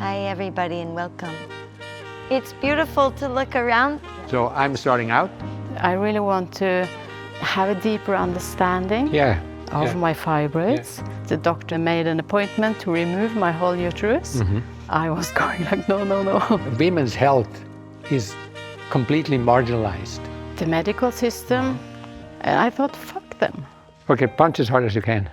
Hi everybody and welcome. It's beautiful to look around. So I'm starting out. I really want to have a deeper understanding of my fibroids. Yeah. The doctor made an appointment to remove my whole uterus. I was going like, no. Women's health is completely marginalized. The medical system, and I thought, fuck them. Okay, punch as hard as you can.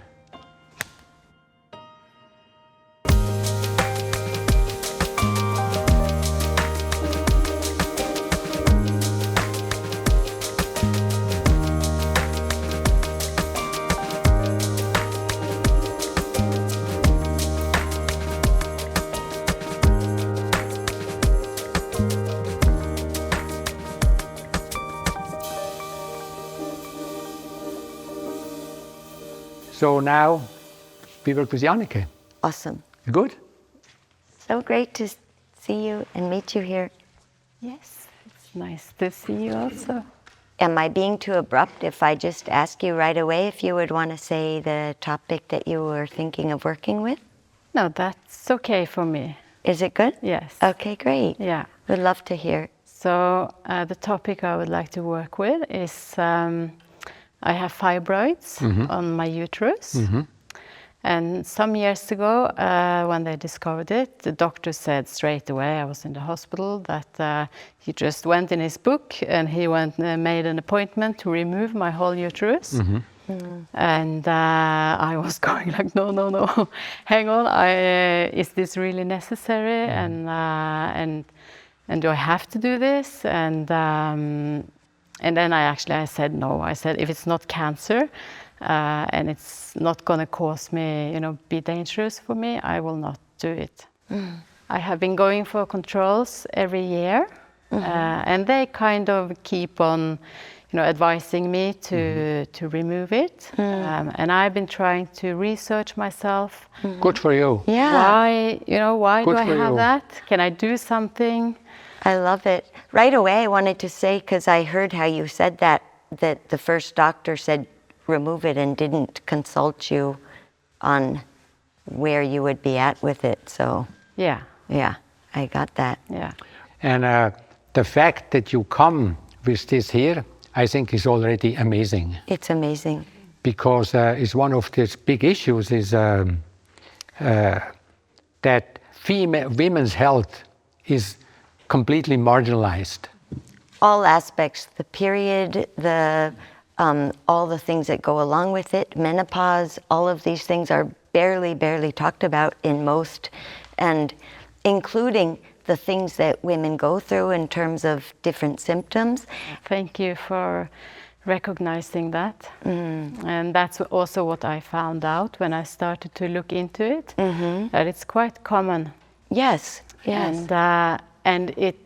So now we work with Jannicke. Awesome. Good? So great to see you and meet you here. Yes, it's nice to see you also. Am I being too abrupt if I just ask you right away if you would want to say the topic that you were thinking of working with? No, that's okay for me. Is it good? Yes. Okay, great. Yeah. Would love to hear. So the topic I would like to work with is I have fibroids on my uterus. And some years ago, when they discovered it, the doctor said straight away, I was in the hospital, that he just went in his book and he made an appointment to remove my whole uterus. And I was going like, no, hang on, is this really necessary? And do I have to do this? And then I said no. I said, if it's not cancer and it's not going to cause me, be dangerous for me, I will not do it. I have been going for controls every year, and they kind of keep on, advising me to remove it. And I've been trying to research myself. Good for you. Yeah. Why Good do I for have you. that? Can I do something? I love it. Right away I wanted to say, because I heard how you said that the first doctor said remove it and didn't consult you on where you would be at with it. So Yeah. I got that. Yeah. And the fact that you come with this here, I think is already amazing. It's amazing. Because it's one of these big issues is that women's health is completely marginalized. All aspects, the period, all the things that go along with it, menopause, all of these things are barely talked about in most, and including the things that women go through in terms of different symptoms. Thank you for recognizing that. And that's also what I found out when I started to look into it, that it's quite common. Yes. And it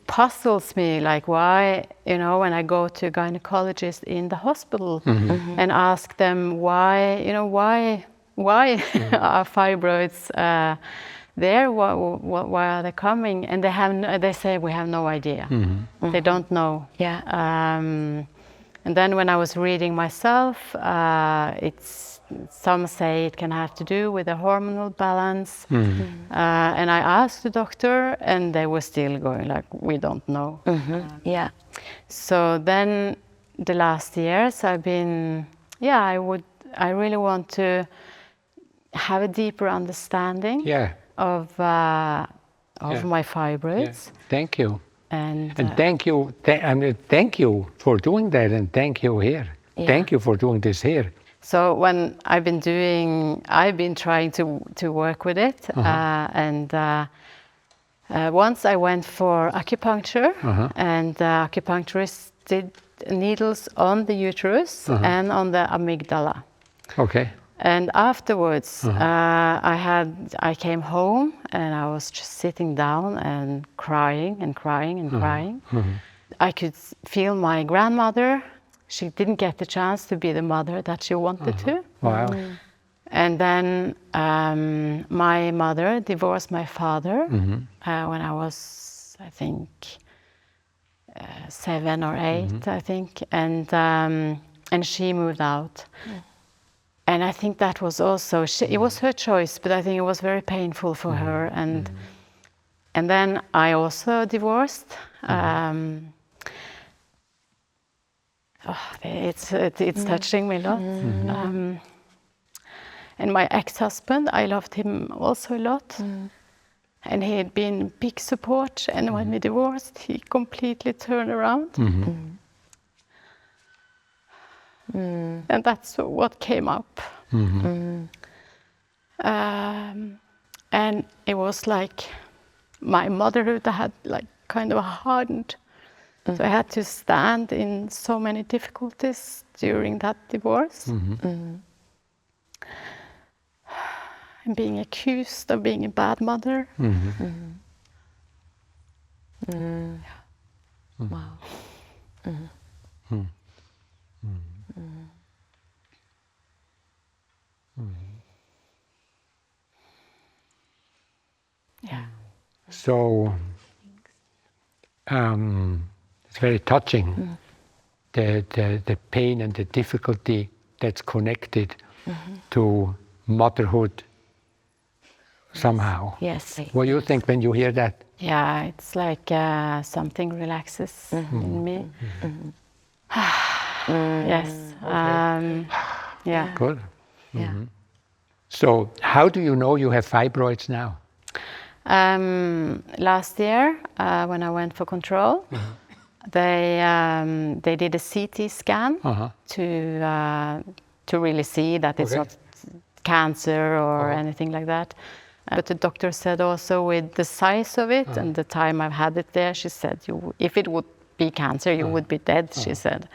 puzzles me, like why, when I go to a gynecologist in the hospital and ask them why are fibroids there? Why are they coming? And they say we have no idea. They don't know. Yeah. And then when I was reading myself, some say it can have to do with the hormonal balance. And I asked the doctor and they were still going like, we don't know. Yeah. So then the last years I've been, I really want to have a deeper understanding of my fibroids. Thank you. And thank you. Thank you for doing that, and thank you here. Thank you for doing this here. So when I've been trying to work with it, and once I went for acupuncture, and the acupuncturist did needles on the uterus and on the amygdala. Okay. And afterwards, I came home and I was just sitting down and crying. I could feel my grandmother. She didn't get the chance to be the mother that she wanted to. Wow. And then my mother divorced my father when I was, I think, 7 or 8, I think, and she moved out. And I think that was also, it was her choice, but I think it was very painful for her. And then I also divorced. It's touching me a lot. And my ex-husband, I loved him also a lot. And he had been big support. And when we divorced, he completely turned around. And that's what came up. And it was like my motherhood had like kind of hardened. So I had to stand in so many difficulties during that divorce. And being accused of being a bad mother. Wow. Yeah. So it's very touching, the pain and the difficulty that's connected to motherhood somehow. Yes. What do you think when you hear that? Yeah, it's like something relaxes in me. Yes. Yeah. Good. Yeah. So how do you know you have fibroids now? Last year, when I went for control, they did a CT scan to really see that it's not cancer or anything like that. But the doctor said also with the size of it and the time I've had it there, she said, if it would be cancer, you would be dead, she said.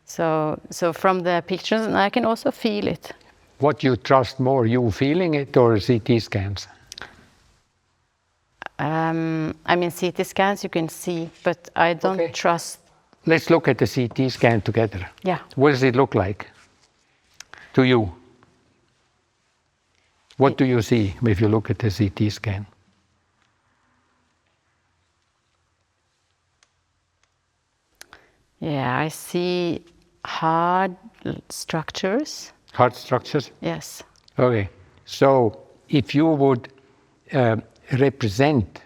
So from the pictures, and I can also feel it. What do you trust more, you feeling it or CT scans? I mean, CT scans you can see, but I don't trust. Let's look at the CT scan together. Yeah. What does it look like to you? What do you see if you look at the CT scan? Yeah, I see hard structures. Hard structures? Yes. Okay. So if you would represent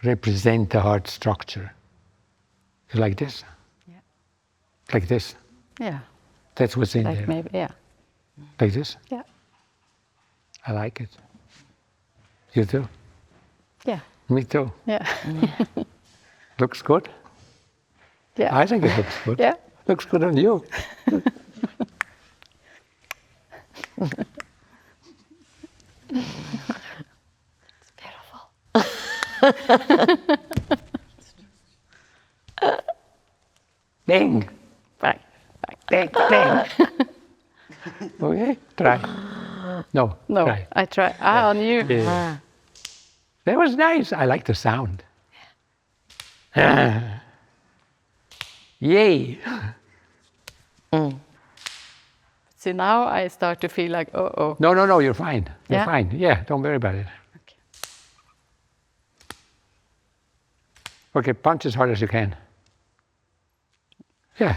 the hard structure, like this? Yeah. Like this? Yeah. That's what's in Like there. maybe, yeah. Like this? Yeah. I like it. You too? Yeah. Me too. Yeah. Looks good? Yeah. I think it looks good. Yeah. Looks good on you. Ding. Back. Ding, ding. Okay, try. No, No, try. I try. On you. Yeah. That was nice. I like the sound. Yay. See, now I start to feel like, oh. No, you're fine. You're Yeah? fine. Yeah, don't worry about it. Okay, punch as hard as you can. Yeah.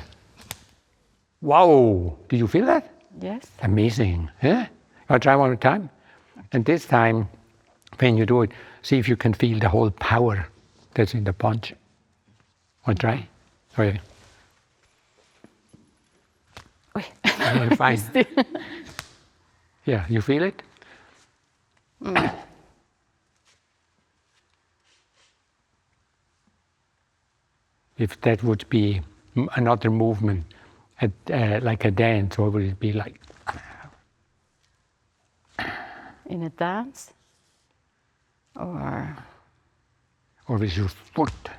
Wow, did you feel that? Yes. Amazing. Yeah? I'll try one more time. And this time, when you do it, see if you can feel the whole power that's in the punch. Want to try? Okay. Oi. Yeah, fine. Yeah, you feel it? If that would be another movement, like a dance, or would it be like? In a dance? Or with your foot?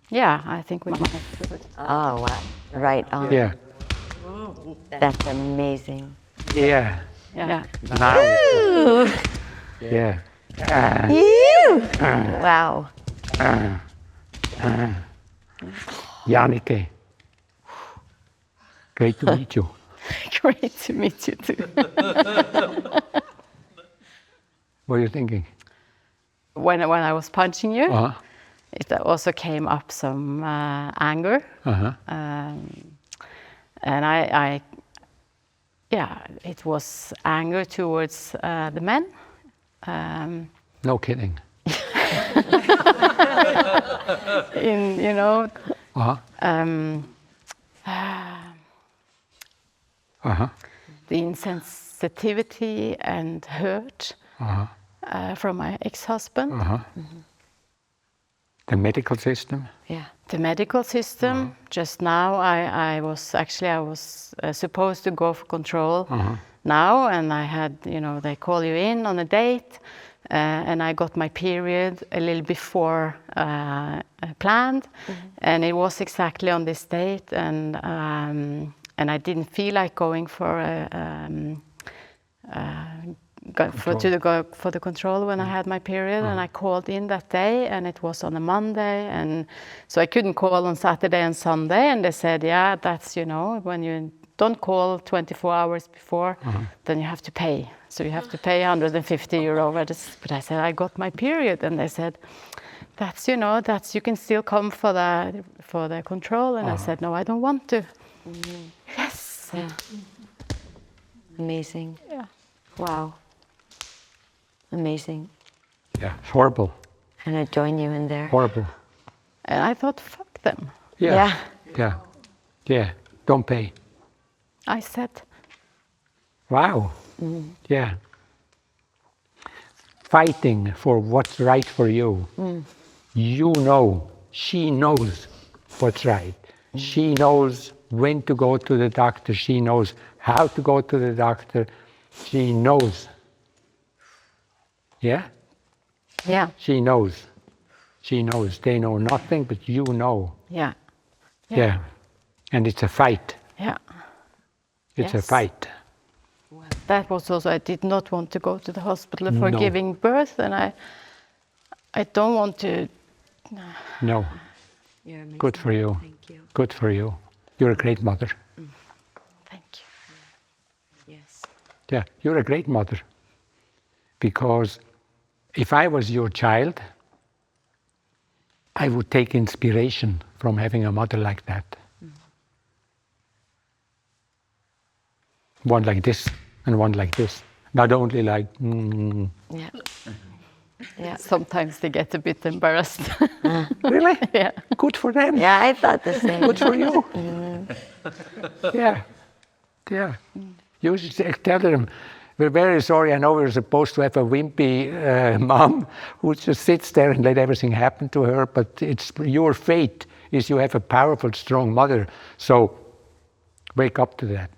yeah, I think we might do it. Oh, wow. Right on. Yeah. That's amazing. Yeah. Yeah. Now. Yeah. Wow. Jannicke. Great to meet you. Great to meet you too. What are you thinking? When I was punching you, Uh-huh. it also came up some anger. Uh-huh. And yeah, it was anger towards the men. No kidding. In, you know, the insensitivity and hurt from my ex-husband. The medical system? Yeah. The medical system. Just now, I was supposed to go for control now, and I had, you know, they call you in on a date, and I got my period a little before planned, and it was exactly on this date, and I didn't feel like going for for the control when I had my period, and I called in that day, and it was on a Monday, and so I couldn't call on Saturday and Sunday, and they said, yeah, that's, you know, when you don't call 24 hours before, then you have to pay. So you have to pay €150. But I said, I got my period, and they said, that's, you know, that's, you can still come for the control, and I said, no, I don't want to. Yes. Yeah. Amazing. Yeah. Wow. Amazing. Yeah, it's horrible. And I join you in there. Horrible. And I thought, fuck them. Yeah. Yeah. Don't pay. I said. Wow. Yeah. Fighting for what's right for you. You know, she knows what's right. She knows when to go to the doctor. She knows how to go to the doctor. She knows. Yeah? Yeah. She knows. She knows. They know nothing, but you know. Yeah. Yeah. And it's a fight. Yeah. It's a Yes. fight. That was also, I did not want to go to the hospital for No. giving birth, and I don't want to. No. You're amazing. Good for you. Thank you. Good for you. You're a great mother. Thank you. Yes. Yeah, you're a great mother. Because if I was your child, I would take inspiration from having a mother like that. One like this and one like this. Not only like, Yeah. Yeah. Sometimes they get a bit embarrassed. really? Yeah. Good for them. Yeah, I thought the same. Good for you. Yeah. Yeah. You should tell them, we're very sorry. I know we're supposed to have a wimpy mom who just sits there and let everything happen to her, but it's your fate is you have a powerful, strong mother. So wake up to that.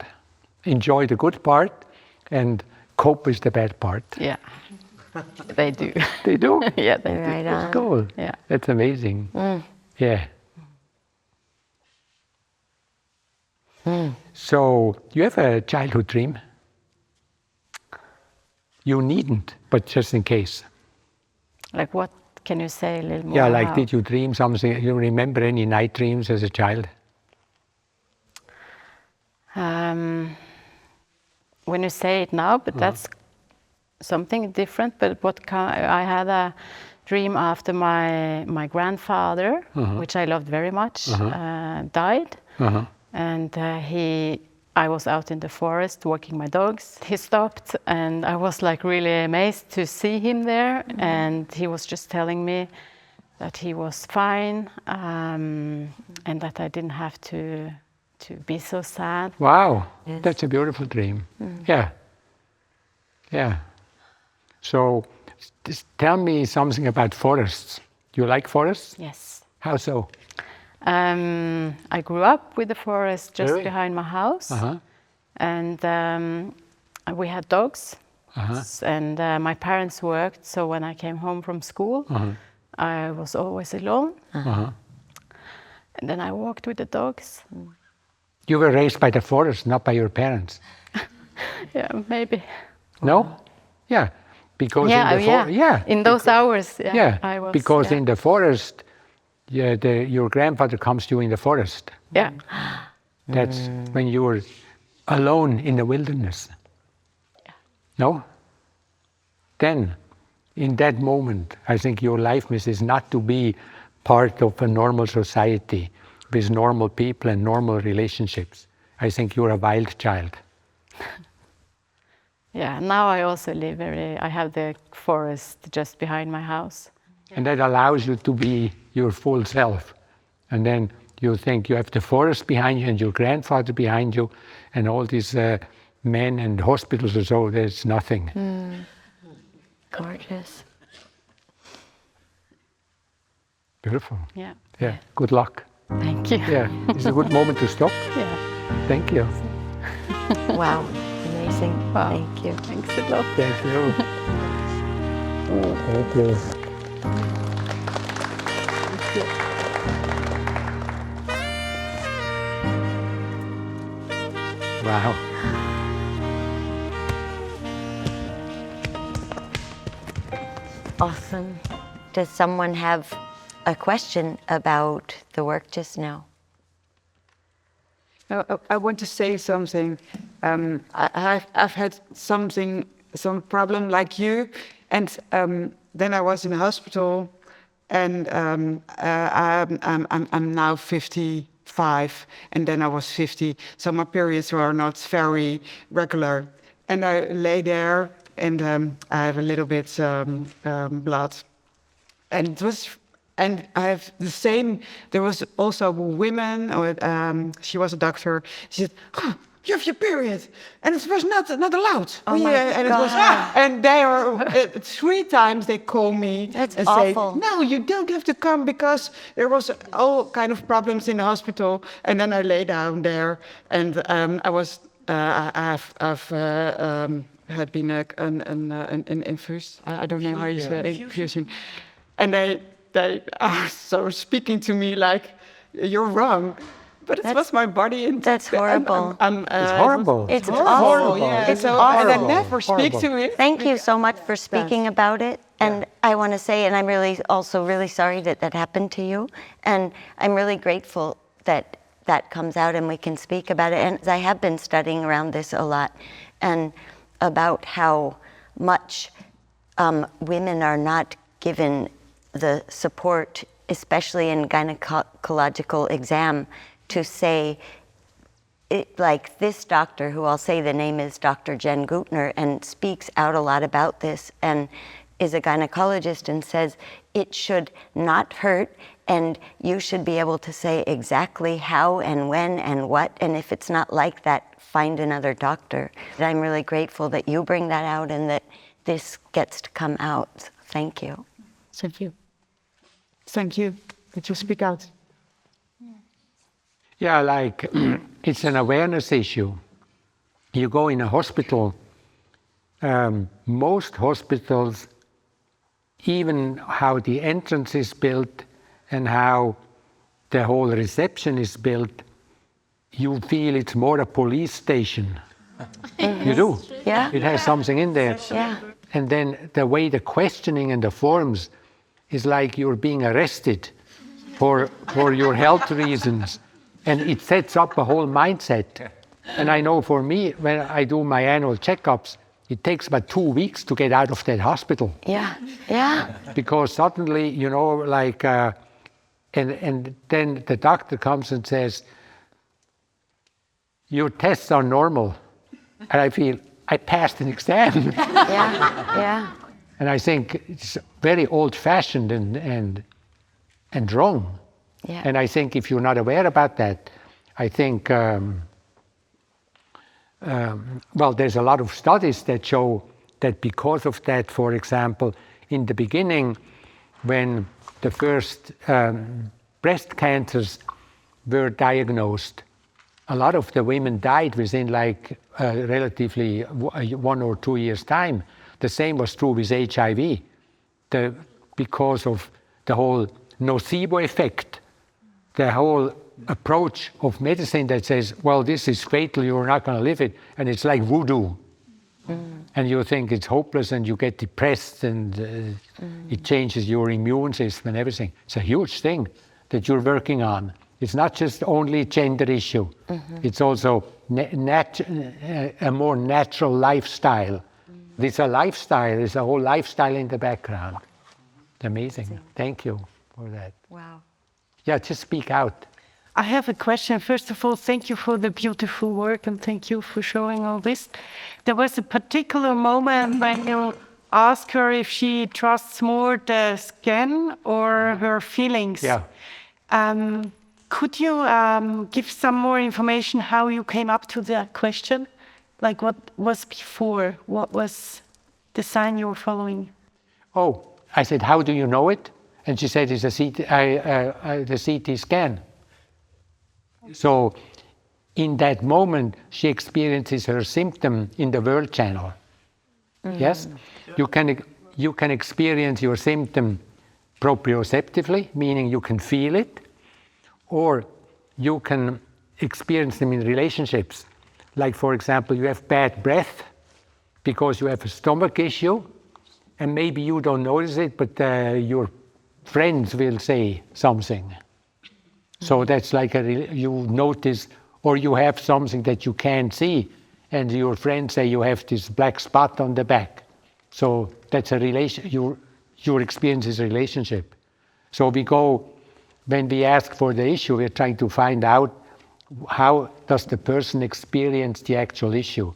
Enjoy the good part and cope with the bad part. Yeah. They do. They do? Yeah, they do. Right That's on. cool. Yeah. That's amazing. Yeah. So you have a childhood dream? You needn't, but just in case. Like what can you say a little more? Yeah, like about? did you dream something? You remember any night dreams as a child? When you say it now, but that's something different. But I had a dream after my grandfather, which I loved very much, died, and I was out in the forest walking my dogs. He stopped, and I was like really amazed to see him there, and he was just telling me that he was fine, and that I didn't have to be so sad. Wow, Yes. that's a beautiful dream. Yeah. Yeah. So just tell me something about forests. Do you like forests? Yes. How so? I grew up with the forest just Really? behind my house, and we had dogs, and my parents worked, so when I came home from school, I was always alone, and then I walked with the dogs. You were raised by the forest, not by your parents. Yeah, maybe. No? Yeah. Because Yeah, in the yeah. In those hours, I was. because yeah. in the forest, your grandfather comes to you in the forest. Yeah. That's when you were alone in the wilderness. No? Then, in that moment, I think your life mission is not to be part of a normal society with normal people and normal relationships. I think you're a wild child. Yeah, now I also live I have the forest just behind my house. And that allows you to be your full self. And then you think you have the forest behind you and your grandfather behind you and all these men and hospitals or so, there's nothing. Gorgeous. Beautiful. Yeah. Yeah, good luck. Thank you. Yeah, it's a good moment to stop. Yeah. Thank you. Wow, amazing. Wow. Thank you. Thanks a lot. Thank you. Thank you. Wow. Awesome. Does someone have a question about the work just now? I want to say something. I've had some problem like you, and then I was in the hospital, and I'm now 55, and then I was 50. So my periods were not very regular, and I lay there, and I have a little bit blood, and it was. And I have the same. There was also a woman, or she was a doctor. She said, oh, "You have your period, and it was not allowed." Oh my and it was, God. and they are 3 times they call me That's and awful. say, "No, you don't have to come because there was all kind of problems in the hospital." And then I lay down there, and I've had been an infused. I don't know how you say infusion, and they are so speaking to me like, "You're wrong," but it was my body. And That's horrible. It's horrible. It's horrible. awful. Yeah. It's so, awful. and I never speak to it. Thank you so much for speaking about it. And I want to say, and I'm really sorry that that happened to you. And I'm really grateful that that comes out and we can speak about it. And I have been studying around this a lot and about how much women are not given the support, especially in gynecological exam, to say, like this doctor, who I'll say the name is Dr. Jen Gutner, and speaks out a lot about this, and is a gynecologist, and says it should not hurt, and you should be able to say exactly how and when and what, and if it's not like that, find another doctor. I'm really grateful that you bring that out and that this gets to come out. Thank you. Thank you. Thank you that you speak out. Yeah, like it's an awareness issue. You go in a hospital, most hospitals, even how the entrance is built and how the whole reception is built, you feel it's more a police station. You do. Yeah. It has something in there. Yeah. And then the way the questioning and the forms is like you're being arrested for your health reasons. And it sets up a whole mindset. And I know for me, when I do my annual checkups, it takes about 2 weeks to get out of that hospital. Yeah. Yeah. Because suddenly, you know, like, and then the doctor comes and says, your tests are normal. And I feel, I passed an exam. Yeah. Yeah. And I think it's very old-fashioned and wrong. Yeah. And I think if you're not aware about that, I think, well, there's a lot of studies that show that because of that, for example, in the beginning, when the first breast cancers were diagnosed, a lot of the women died within like relatively 1 or 2 years' time. The same was true with HIV. Because of the whole nocebo effect, the whole approach of medicine that says, well, this is fatal, you're not going to live it, and it's like voodoo. And you think it's hopeless and you get depressed and it changes your immune system and everything. It's a huge thing that you're working on. It's not just only a gender issue. It's also a more natural lifestyle. It's a lifestyle, there's a whole lifestyle in the background. Amazing. Thank you for that. Wow. Yeah, just speak out. I have a question. First of all, thank you for the beautiful work and thank you for showing all this. There was a particular moment when you asked her if she trusts more the scan or her feelings. Yeah. Could you give some more information how you came up to that question? Like what was before? What was the sign you were following? Oh, I said, how do you know it? And she said, it's the CT scan. So in that moment, she experiences her symptom in the World Channel. Yes? You can experience your symptom proprioceptively, meaning you can feel it, or you can experience them in relationships. Like, for example, you have bad breath because you have a stomach issue, and maybe you don't notice it, but your friends will say something. So that's like you notice, or you have something that you can't see, and your friends say you have this black spot on the back. So that's a relation. Your experience is a relationship. So when we ask for the issue, we're trying to find out how does the person experience the actual issue.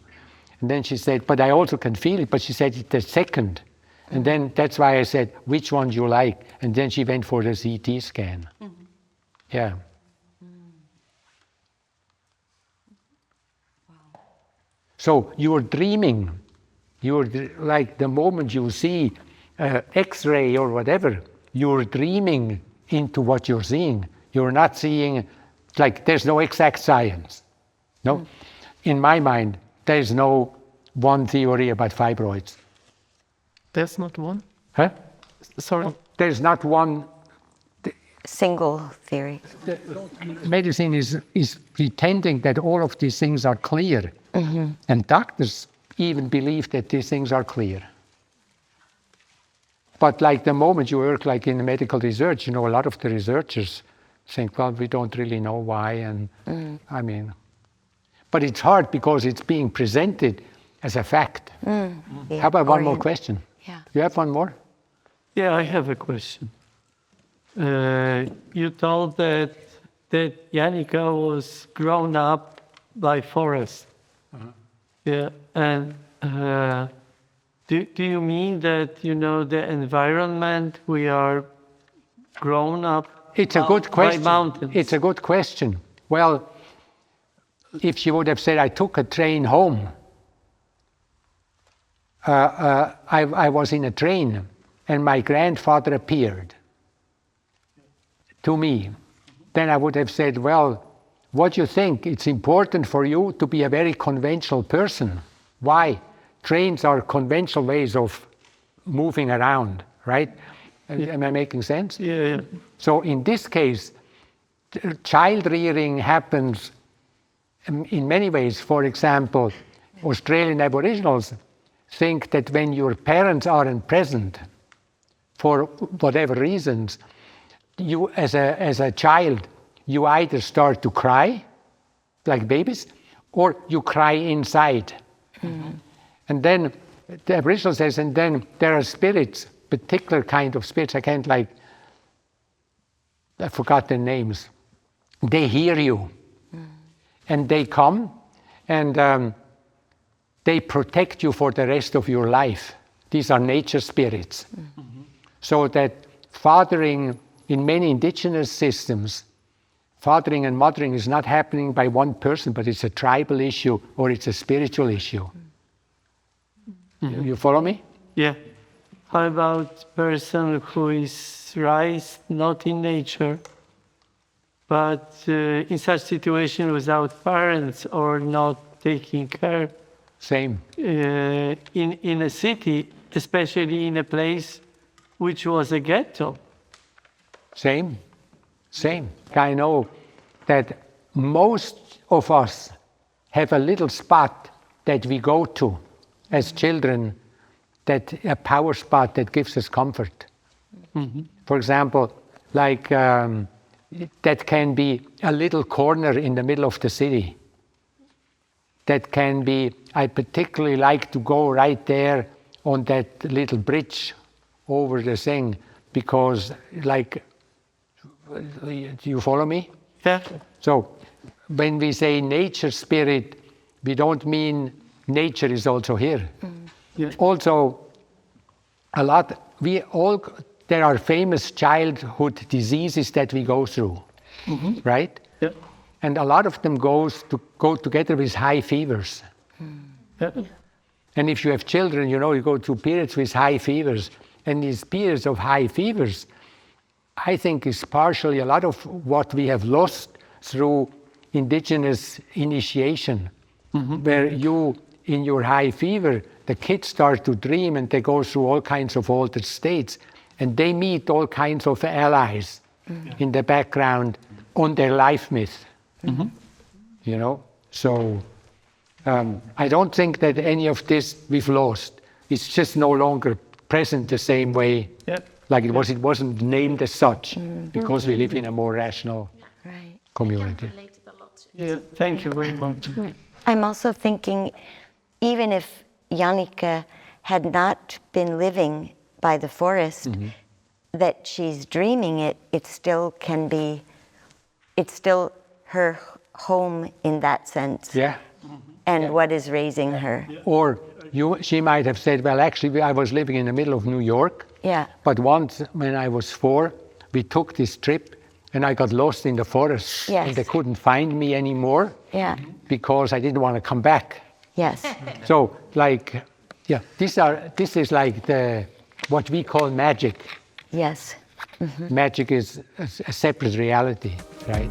And then she said, but I also can feel it, but she said it's the second. And then that's why I said, which one do you like? And then she went for the CT scan. Mm-hmm. Yeah. Wow. So you're dreaming. You're like the moment you see X-ray or whatever, you're dreaming into what you're seeing. You're not seeing, like there's no exact science. No? Mm. In my mind, there's no one theory about fibroids. There's not one? Huh? Sorry? There's not one single theory. Medicine is pretending that all of these things are clear. Mm-hmm. And doctors even believe that these things are clear. But like the moment you work like in medical research, a lot of the researchers think, well, we don't really know why. And I mean, but it's hard because it's being presented as a fact. Yeah. How about one more question? Yeah. You have one more? Yeah, I have a question. You told that Jannicke was grown up by forest. Uh-huh. Yeah, and do you mean that, the environment we are grown up It's a good question. By mountains? It's a good question. Well, if she would have said, I took a train home, I was in a train and my grandfather appeared to me, then I would have said, well, what do you think? It's important for you to be a very conventional person. Why? Trains are conventional ways of moving around, right? Yeah. Am I making sense? Yeah. So in this case, child rearing happens in many ways. For example, Australian Aboriginals think that when your parents aren't present, for whatever reasons, you as a child, you either start to cry, like babies, or you cry inside. Mm-hmm. And then the Aboriginal says, and then there are spirits, particular kind of spirits, I forgot their names. They hear you. Mm. And they come and they protect you for the rest of your life. These are nature spirits. Mm-hmm. So that fathering in many indigenous systems, fathering and mothering is not happening by one person, but it's a tribal issue or it's a spiritual issue. Mm-hmm. You follow me? Yeah. How about person who is raised not in nature, but in such situation without parents or not taking care? Same. In a city, especially in a place which was a ghetto. Same. I know that most of us have a little spot that we go to as children, that a power spot that gives us comfort. Mm-hmm. For example, like that can be a little corner in the middle of the city. That can be, I particularly like to go right there on that little bridge over the thing, because like, do you follow me? Yeah. So when we say nature spirit, we don't mean nature is also here. Yeah. Also, there are famous childhood diseases that we go through, right? Yeah. And a lot of them go together with high fevers. Yeah. And if you have children, you go through periods with high fevers. And these periods of high fevers, I think, is partially a lot of what we have lost through indigenous initiation, where in your high fever, the kids start to dream and they go through all kinds of altered states. And they meet all kinds of allies in the background on their life myth. So I don't think that any of this we've lost. It's just no longer present the same way like it was. It wasn't named as such because we live in a more rational community. Yeah, thank you very much. I'm also thinking, even if Jannicke had not been living by the forest, that she's dreaming it, it still can be, it's still her home in that sense. Yeah. And what is raising her. Or she might have said, well, actually, I was living in the middle of New York. Yeah. But once, when I was 4, we took this trip and I got lost in the forest. Yes. And they couldn't find me anymore. Yeah. Because I didn't want to come back. Yes. So, this is like what we call magic. Yes. Magic is a separate reality, right?